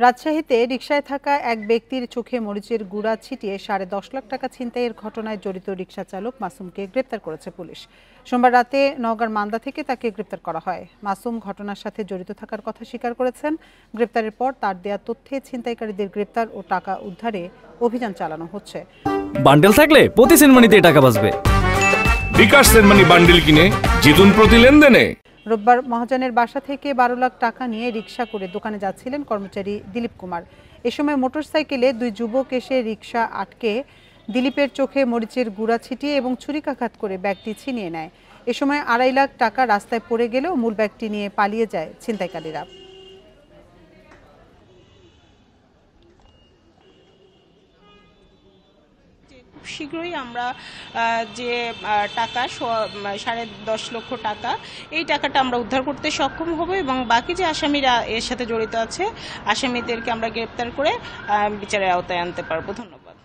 রাজশাহীতে রিকশায় থাকা এক ব্যক্তির চোখে মরিচের গুঁড়া ছিটিয়ে 10.5 লাখ টাকা ছিনতাইয়ের ঘটনায় জড়িত রিকশা চালক মাসুমকে গ্রেপ্তার করেছে পুলিশ। সোমবার রাতে নওগাঁর মান্দা থেকে তাকে গ্রেপ্তার করা হয়। মাসুম ঘটনার সাথে জড়িত থাকার কথা স্বীকার করেছেন। গ্রেপ্তারের পর তার দেয়া তথ্যে ছিনতাইকারীদের গ্রেপ্তার ও টাকা উদ্ধারে অভিযান চালানো হচ্ছে। বান্ডেল থাকলে প্রতি সেনমানিতে টাকা বাঁচবে। বিকাশ সেনমানি বান্ডেল কিনে জিতুন প্রতি লেনদেনে। রোববার মহাজনের বাসা থেকে 12 লাখ টাকা নিয়ে রিকশা করে দোকানে যাচ্ছিলেন কর্মচারী দিলীপ কুমার। এ সময় মোটরসাইকেলে দুই যুবক এসে রিকশা আটকে দিলীপের চোখে মরিচের গুঁড়া ছিটিয়ে এবং ছুরিকাঘাত করে ব্যাগটি ছিনিয়ে নেয়। এ সময় 2.5 লাখ টাকা রাস্তায় পড়ে গেলেও মূল ব্যাগটি নিয়ে পালিয়ে যায় ছিনতাইকারীরা। শীঘ্রই আমরা যে টাকা 10.5 লক্ষ টাকা, এই টাকাটা আমরা উদ্ধার করতে সক্ষম হব এবং বাকি যে আসামিরা এর সাথে জড়িত আছে আসামিদেরকে আমরা গ্রেপ্তার করে বিচারের আওতায় আনতে পারবো। ধন্যবাদ।